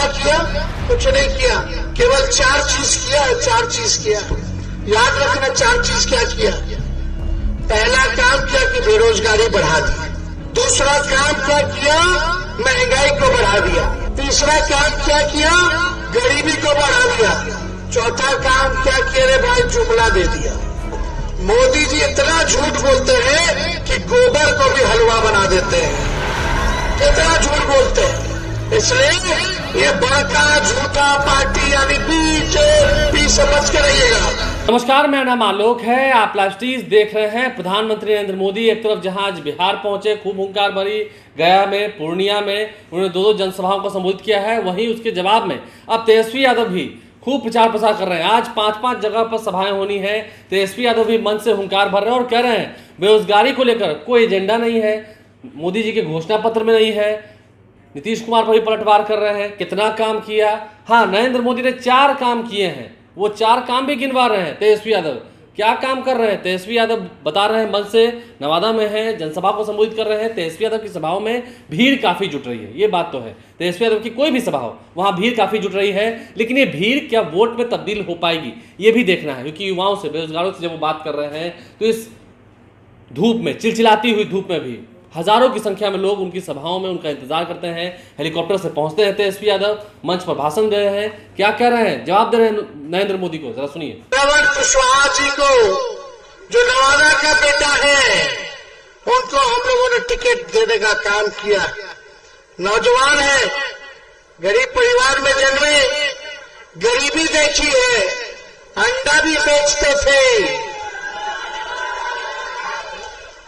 क्या किया? कुछ नहीं किया, केवल 4 चीज किया, 4 चीज किया। याद रखना 4 चीज क्या किया। पहला काम किया कि बेरोजगारी बढ़ा दी। दूसरा काम क्या किया? महंगाई को बढ़ा दिया। तीसरा काम क्या किया? गरीबी को बढ़ा दिया। चौथा काम क्या किया रे भाई? जुमला दे दिया। मोदी जी इतना झूठ बोलते हैं कि गोबर को भी हलवा बना देते हैं। कितना झूठ बोलते हैं। इसलिए ये बड़का झूठा पार्टी यानी बीजेपी समझ के रहिएगा। नमस्कार, मेरा नाम आलोक है। आप लाइव स्ट्रीम देख रहे हैं। प्रधानमंत्री नरेंद्र मोदी एक तरफ जहां आज बिहार पहुंचे, खूब हुंकार भरी, गया में, पूर्णिया में उन्होंने 2 जनसभाओं को संबोधित किया है। वहीं उसके जवाब में अब तेजस्वी यादव भी खूब प्रचार प्रसार कर रहे हैं। आज 5-5 जगह पर सभाएं होनी है। तेजस्वी यादव भी मन से हुंकार भर रहे हैं और कह रहे हैं बेरोजगारी को लेकर कोई एजेंडा नहीं है, मोदी जी के घोषणा पत्र में नहीं है। नीतीश कुमार पर भी पलटवार कर रहे हैं, कितना काम किया। हाँ, नरेंद्र मोदी ने 4 काम किए हैं, वो 4 काम भी गिनवा रहे हैं। तेजस्वी यादव क्या काम कर रहे हैं? तेजस्वी यादव बता रहे हैं मन से, नवादा में है, जनसभा को संबोधित कर रहे हैं। तेजस्वी यादव की सभाओं में भीड़ काफी जुट रही है, ये बात तो है। तेजस्वी यादव की कोई भी सभा हो, वहां भीड़ काफी जुट रही है। लेकिन ये भीड़ क्या वोट में तब्दील हो पाएगी, ये भी देखना है। क्योंकि युवाओं से, बेरोजगारों से जब वो बात कर रहे हैं तो इस धूप में, चिलचिलाती हुई धूप में भी हजारों की संख्या में लोग उनकी सभाओं में उनका इंतजार करते हैं। हेलीकॉप्टर से पहुंचते हैं तेजस्वी यादव, मंच पर भाषण दे रहे हैं। क्या कह रहे हैं, जवाब दे रहे हैं नरेंद्र मोदी को, जरा सुनिए। श्रवण कुशवाहा जी को, जो नवादा का बेटा है, उनको हम लोगों ने टिकट देने का काम किया। नौजवान है, गरीब परिवार में जन्मे, गरीबी देखी है, अंडा भी बेचते थे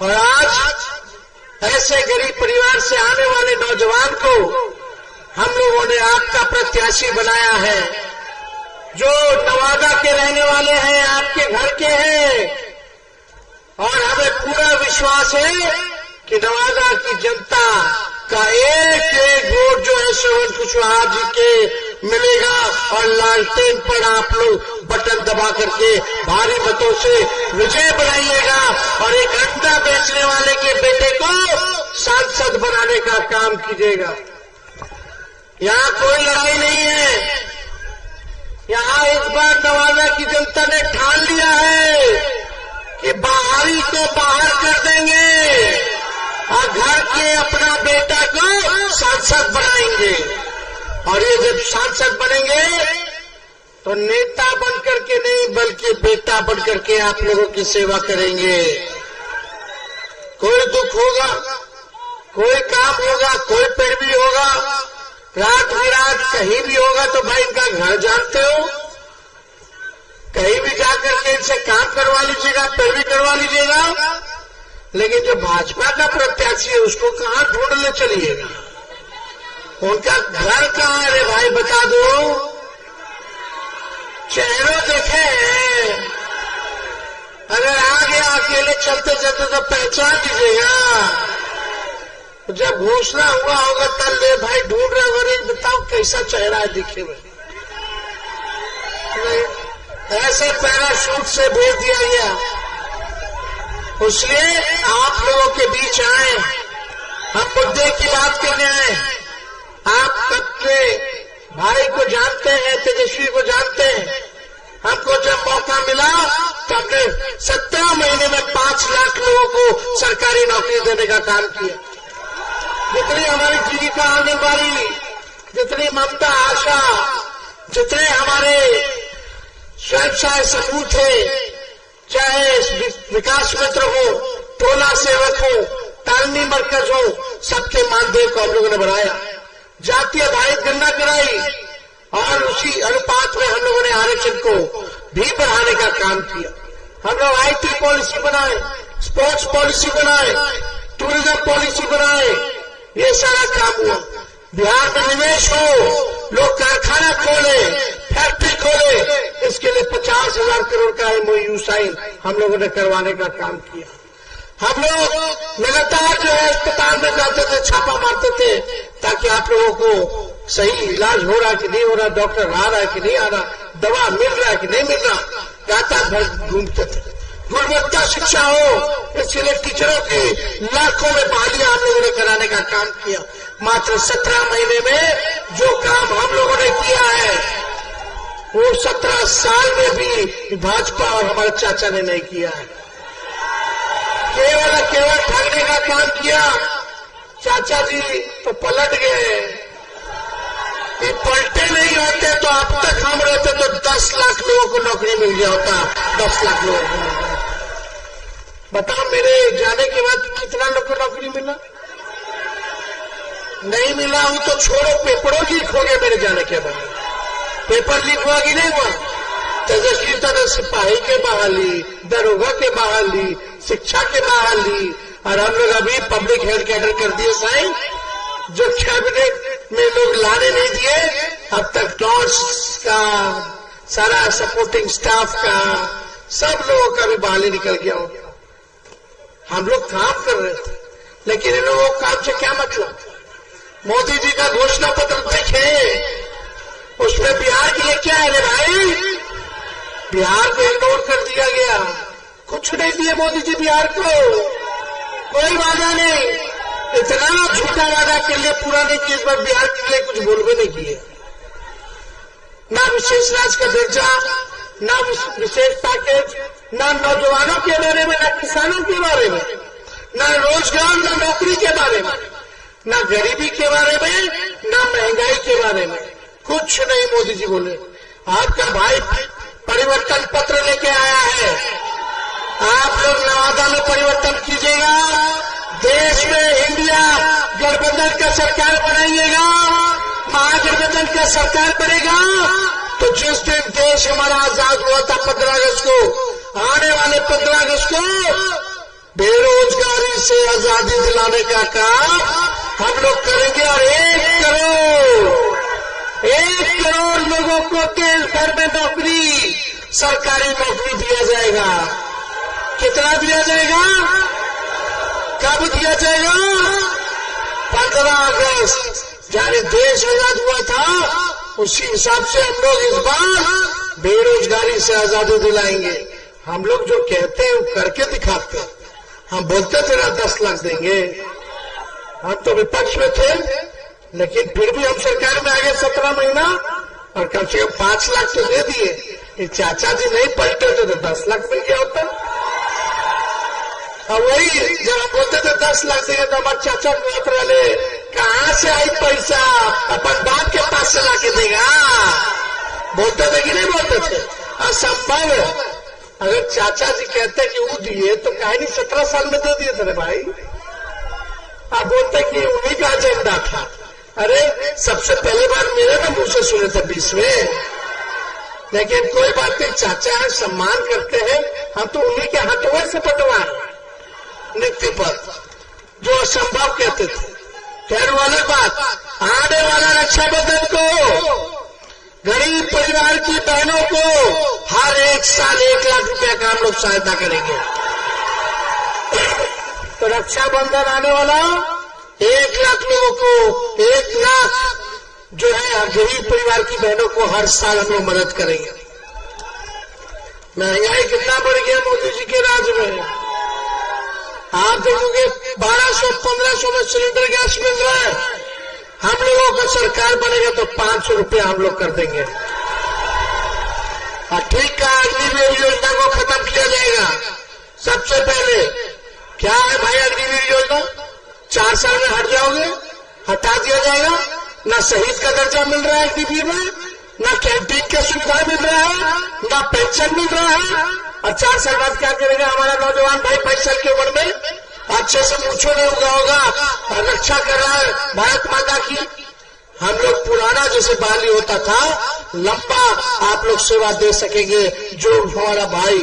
और आज ऐसे गरीब परिवार से आने वाले नौजवान को हम लोगों ने आपका प्रत्याशी बनाया है। जो नवादा के रहने वाले हैं, आपके घर के हैं, और हमें पूरा विश्वास है कि नवादा की जनता का एक वोट जो है श्रवण कुशवाहा जी के मिलेगा और लालटेन पर आप लोग बटन दबा करके भारी मतों से विजय बनाइएगा और एक अंडा बेचने वाले के बेटे को सांसद बनाने का काम कीजिएगा। यहाँ कोई लड़ाई नहीं है। यहाँ इस बार नवादा की जनता ने ठान लिया है कि बाहरी को बाहर कर देंगे और घर के अपना बेटा को सांसद बनाएंगे। और ये जब सांसद बनेंगे तो नेता बन करके नहीं, बल्कि बेटा बन करके आप लोगों की सेवा करेंगे। कोई दुख होगा, कोई काम होगा, कोई पैरवी होगा, रात बिरात कहीं भी होगा तो भाई इनका घर जानते हो, कहीं भी जाकर के इनसे काम करवा लीजिएगा, पैरवी करवा लीजिएगा। लेकिन जो भाजपा का प्रत्याशी है उसको कहां ढूंढने चलिएगा? उनका घर कहां है रे भाई, बता दो। चेहरों देखे हैं, अगर आगे अकेले चलते चलते तो पहचान लीजिएगा। जब घोषणा हुआ होगा तब ले भाई ढूंढ रहे हो, बताओ कैसा चेहरा है दिखे में। ऐसे पैराशूट से भेज दिया गया। इसलिए आप लोगों के बीच आए, हम मुद्दे की बात करने आए। आप सबके भाई को जानते हैं, तेजस्वी को जानते हैं। हमको जब मौका मिला तो हमने 17 महीने में 5 लाख लोगों को सरकारी नौकरी देने का काम किया। जितनी हमारी जीविका आंगनबाड़ी, जितनी ममता आशा, जितने हमारे स्वयं सहायता समूह थे, चाहे विकास मित्र हो, टोला सेवक हो, तालमी मरकज हो, सबके मानदेय को हम लोगों ने बढ़ाया। जातीय आधारित गणना कराई और उसी अनुपात में हम लोगों ने आरक्षण को भी बढ़ाने का काम किया। हम लोग IT पॉलिसी बनाए, स्पोर्ट्स पॉलिसी बनाए, टूरिज्म पॉलिसी बनाए, ये सारा काम हुआ। बिहार में निवेश हो, लोग कारखाना खोले, फैक्ट्री खोले, इसके लिए 50,000 करोड़ का MOU साइन हम लोगों ने करवाने का काम किया। हम लोग लगातार जो है अस्पताल में जाते थे, छापा मारते थे ताकि आप लोगों को सही इलाज हो रहा कि नहीं हो रहा, डॉक्टर आ रहा है कि नहीं आ रहा, दवा मिल रहा है कि नहीं मिल रहा, लगातार भर घूमते थे। गुणवत्ता शिक्षा हो, इसके लिए टीचरों की लाखों में बहालियां हम लोगों ने कराने का काम किया। मात्र 17 महीने में जो काम हम लोगों ने किया है वो 17 साल में भी भाजपा और हमारे चाचा ने नहीं किया है। केवल ठगने का काम किया। चाचा जी तो पलट गए। ये पलटे नहीं होते तो अब तक हम रहते तो 10 लाख लोगों को नौकरी मिल गया होता। 10 लाख लोगों को मिल गया। बताओ मेरे जाने के बाद कितना लोग को नौकरी मिला? नहीं मिला हूं तो छोड़ो, पेपरों लीक हो गए मेरे जाने के बाद। पेपर लीक हुआ कि नहीं हुआ? तेजस्वीता ने सिपाही के बहाली, दरोगा के बहाली, शिक्षा के बहाली, और हम लोग अभी पब्लिक हेल्थ कैडर कर दिए साइन। जो कैबिनेट में लोग लाने नहीं दिए, अब तक नर्स का, सारा सपोर्टिंग स्टाफ का, सब लोगों का भी बहाली निकल गया होगा। हम लोग काम कर रहे थे, लेकिन इन लोगों को काम से क्या मतलब? मोदी जी का घोषणा पत्र देखे, उसमें बिहार के लिए क्या है रे भाई? बिहार को इग्नोर कर दिया गया। कुछ नहीं दिए मोदी जी बिहार को, कोई वादा नहीं। इतना झूठा वादा कर लिए, पूरा नहीं किया। इस बार बिहार के लिए कुछ बोल भी नहीं किए। ना विशेष राज्य का दर्जा, ना विशेष पैकेज, ना नौजवानों के बारे में, ना किसानों के बारे में, ना रोजगार, ना नौकरी के बारे में, ना गरीबी के बारे में, ना महंगाई के बारे में, कुछ नहीं मोदी जी बोले। आपका भाई परिवर्तन पत्र लेके आया है। आप लोग नवादा में परिवर्तन कीजिएगा, देश में इंडिया गठबंधन का सरकार बनाइएगा, महागठबंधन का सरकार बनेगा। तो जिस दिन देश हमारा आजाद हुआ था 15 अगस्त को, आने वाले 15 अगस्त को बेरोजगारी से आजादी दिलाने का काम हम लोग करेंगे। और 1 करोड़ लोगों को के घर में नौकरी, सरकारी नौकरी दिया जाएगा। कितना दिया जाएगा? कब दिया जाएगा? 15 अगस्त, जाने देश आजाद हुआ था, उसी हिसाब से हम लोग इस बार बेरोजगारी से आजादी दिलाएंगे। हम लोग जो कहते हैं वो करके दिखाते हैं। हम बोलते थे ना 10 लाख देंगे, हम तो विपक्ष में थे, लेकिन फिर भी हम सरकार में आ गए 17 महीना, और कम से कम 5 लाख तो दे दिए। ये चाचा जी नहीं पलटे थे तो 10 लाख मिल गया होता। और वही जब हम बोलते थे 10 लाख देंगे तो हमारे चाचा कहते रहे, कहां से आई पैसा? अपन बाप के पास से लाके देगा। बोलते थे कि नहीं बोलते थे? असंभव है। अगर चाचा जी कहते कि वो दिए तो कहीं नहीं 17 साल में दे दिए थे भाई। आप बोलते कि उन्हीं का एजेंडा था। अरे सबसे पहली बार मेरे ना मुंह से सुने थे 20 में, लेकिन कोई बात नहीं, चाचा है, सम्मान करते हैं। हम तो उन्हीं के हाथों से पटवाए नियुक्ति पर, जो असंभव कहते थे। खैर वाली बात, आने वाला रक्षाबंधन को गरीब परिवार की बहनों को हर 1 साल 1 लाख रुपया का हम लोग सहायता करेंगे। तो रक्षाबंधन आने वाला, 1 लाख लोगों को 1 लाख जो है गरीब परिवार की बहनों को हर साल हम लोग मदद करेंगे। महंगाई कितना बढ़ गया मोदी जी के राज में। आप देखोगे 1200-1500 में सिलेंडर गैस मिल रहा है। हम लोगों का सरकार बनेगा तो 500 रुपया हम लोग कर देंगे। और ठीक का अग्निवीर योजना को खत्म किया जाएगा। सबसे पहले क्या है भाई अग्निवीर योजना? 4 साल में हट जाओगे, हटा दिया जाएगा। ना शहीद का दर्जा मिल रहा है अग्निवीर में, ना कैंटीन की सुविधा मिल रहा है, ना पेंशन मिल रहा है। और 4 साल बाद क्या करेगा हमारा नौजवान भाई 22 साल की उम्र में? अच्छे से पूछो नहीं उगा होगा, रक्षा कर रहा है भारत माता की। हम लोग पुराना जैसे बहाली होता था, लंबा आप लोग सेवा दे सकेंगे। जो हमारा भाई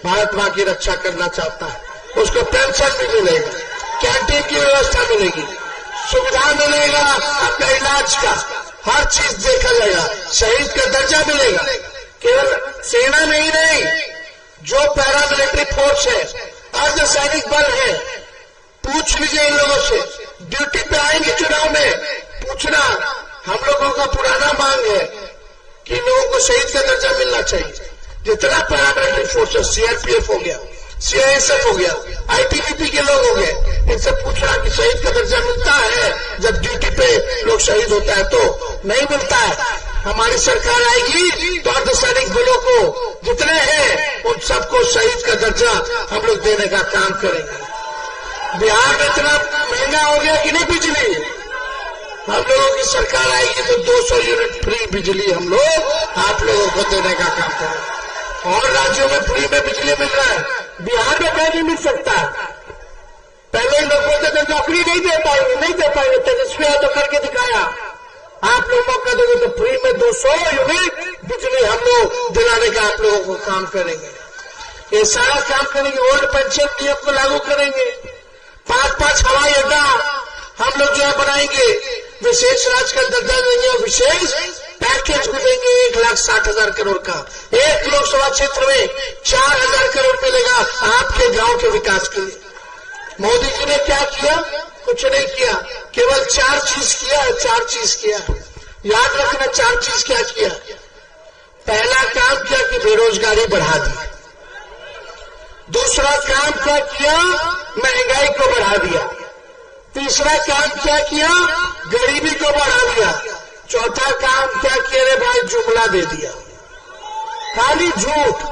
भारत माँ की रक्षा करना चाहता है उसको पेंशन भी मिलेगा, कैंटीन की व्यवस्था मिलेगी, सुविधा मिलेगा, आपका इलाज का हर चीज देखा जाएगा, शहीद का दर्जा मिलेगा। केवल सेना में ही नहीं, जो पैरामिलिट्री फोर्स है, अर्धसैनिक बल है, पूछ लीजिए इन लोगों से। ड्यूटी पे आएंगे चुनाव में, पूछना। हम लोगों का पुराना मांग है कि लोगों को शहीद का दर्जा मिलना चाहिए। जितना पैरामिलिट्री फोर्स है, सीआरपीएफ हो गया, सीआईएसएफ हो गया, आईटीबीपी के लोग हो गए, इनसे पूछना कि शहीद का दर्जा मिलता है जब ड्यूटी पे लोग शहीद होता है तो नहीं मिलता है। हमारी सरकार आएगी तो अर्धसैनिक बलों को जितने हैं उन सबको शहीद का दर्जा हम लोग देने का काम करेंगे। बिहार में इतना महंगा हो गया कि नहीं बिजली, हम लोगों की सरकार आएगी तो 200 यूनिट फ्री बिजली हम लोग आप लोगों को देने का काम करें। और राज्यों में फ्री में बिजली मिल रहा है, बिहार में कहीं नहीं मिल सकता। पहले लोग बोलते थे नौकरी नहीं दे पाएंगे, तेजस्वी यादव करके दिखाया। आप लोग मौका दोगे तो फ्री में 200 यूनिट बिजली हम लोग दिलाने का आप लोगों को काम करेंगे। ये सारा काम करेंगे। ओल्ड पेंशन नियम को लागू करेंगे। 5-5 हवाई अड्डा हम लोग जो है बनाएंगे, विशेष राज्य का दर्जा देंगे और विशेष पैकेज भी देंगे 1,60,000 करोड़ का। एक लोकसभा क्षेत्र में 4,000 करोड़ मिलेगा आपके गांव के विकास के लिए। मोदी जी ने क्या किया? कुछ नहीं किया, केवल 4 चीज किया है। 4 चीज किया, याद रखना। 4 चीज क्या किया? पहला काम किया कि बेरोजगारी बढ़ा दी। दूसरा काम क्या किया? महंगाई को बढ़ा दिया। तीसरा काम क्या किया? गरीबी को बढ़ा दिया। चौथा काम क्या किया रे भाई? जुमला दे दिया। खाली झूठ।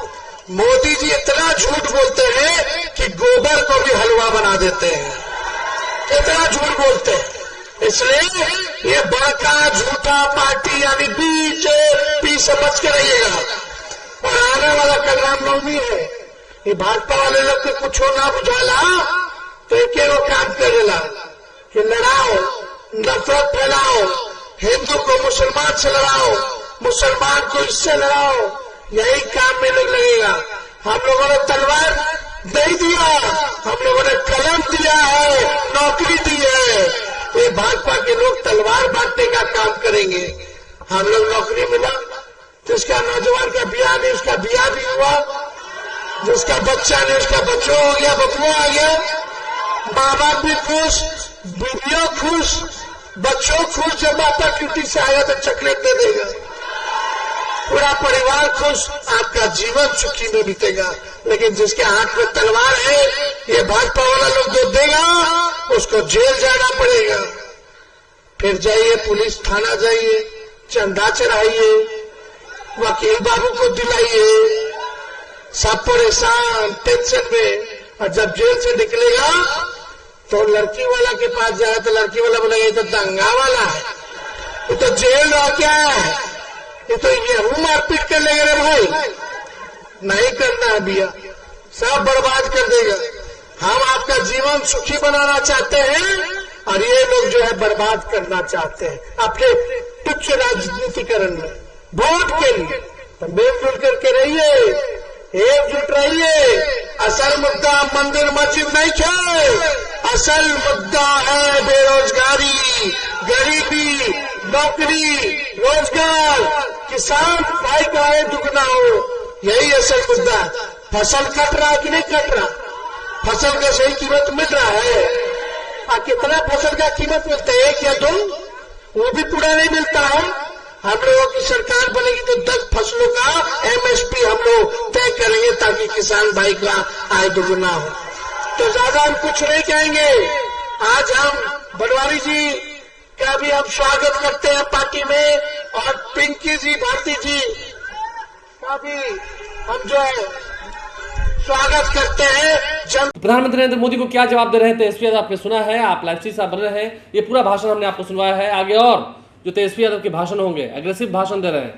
मोदी जी इतना झूठ बोलते हैं कि गोबर को भी हलवा बना देते हैं, इतना झूठ बोलते हैं। इसलिए ये बड़का झूठा पार्टी यानी बीजेपी समझ के रहिएगा। और आने वाला कल रामनवमी है, ये भाजपा वाले लोग के कुछ ना बुझाला तो एक काम करेला कि लड़ाओ, नफरत फैलाओ, हिंदू को मुसलमान से लड़ाओ, मुसलमान को इससे लड़ाओ, यही काम में लगेगा। हम लोगों ने तलवार नहीं दिया, हम लोगों ने कलम दिया है, नौकरी दी है। ये भाजपा के लोग तलवार बांटने का काम करेंगे। हम लोग नौकरी मिला, जिसका नौजवान का ब्याह नहीं उसका ब्याह भी हुआ, जिसका बच्चा नहीं उसका बच्चा हो गया, बबुआ आ गया, माँ बाप भी खुश, बीवियों खुश, बच्चों खुश। जब माता ड्यूटी से आया तो चॉकलेट दे देगा, पूरा परिवार खुश, आपका जीवन सुखी में बीतेगा। लेकिन जिसके हाथ में तलवार है, ये भाजपा वाला लोग जो देगा उसको जेल जाना पड़ेगा। फिर जाइए पुलिस थाना, जाइए चंदा चढ़ाइए, वकील बाबू को दिलाइए, सब परेशान टेंशन में। और जब जेल से निकलेगा तो लड़की वाला के पास जाए तो लड़की वाला बोलेगा ये तो दंगा वाला है, ये तो जेल रह क्या है, ये तो गेहूं मारपीट कर लेगा रे भाई। नहीं करना है भैया, सब बर्बाद कर देगा। हम आपका जीवन सुखी बनाना चाहते हैं और ये लोग जो है बर्बाद करना चाहते हैं अपने तुच्छ राजनीतिकरण में, वोट के लिए। तो मिलजुल करके रहिए, एकजुट रहिए। असल मुद्दा मंदिर मस्जिद नहीं है, असल मुद्दा है बेरोजगारी, गरीबी, नौकरी, रोजगार, किसान भाई का आय दुगना हो, यही असल मुद्दा है। फसल कट रहा कि नहीं कट रहा? फसल का सही कीमत मिल रहा है? कितना फसल का कीमत मिलता है? 1 या 2? वो भी पूरा नहीं मिलता है। हम लोगों की सरकार बनेगी तो 10 फसलों का MSP हम लोग तय करेंगे ताकि किसान भाई का आय दुगुना हो। तो ज्यादा हम कुछ नहीं कहेंगे। आज हम बनवारी जी का भी हम स्वागत करते हैं पार्टी में, और पिंकी जी, भारती जी का भी हम जो है स्वागत करते हैं। प्रधानमंत्री नरेंद्र मोदी को क्या जवाब दे रहे हैं तेजस्वी यादव आपने सुना है, आप लाइव से बन रहे हैं। ये पूरा भाषण हमने आपको सुनवाया है। आगे और जो तेजस्वी यादव के भाषण होंगे, अग्रेसिव भाषण दे रहे हैं,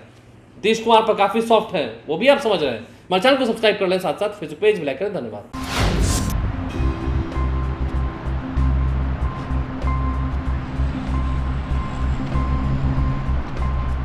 नीतीश कुमार पर काफी सॉफ्ट है, वो भी आप समझ रहे हैं। हमारे चैनल को सब्सक्राइब कर लें, साथ साथ फेसबुक पेज भी लाइक करें। धन्यवाद।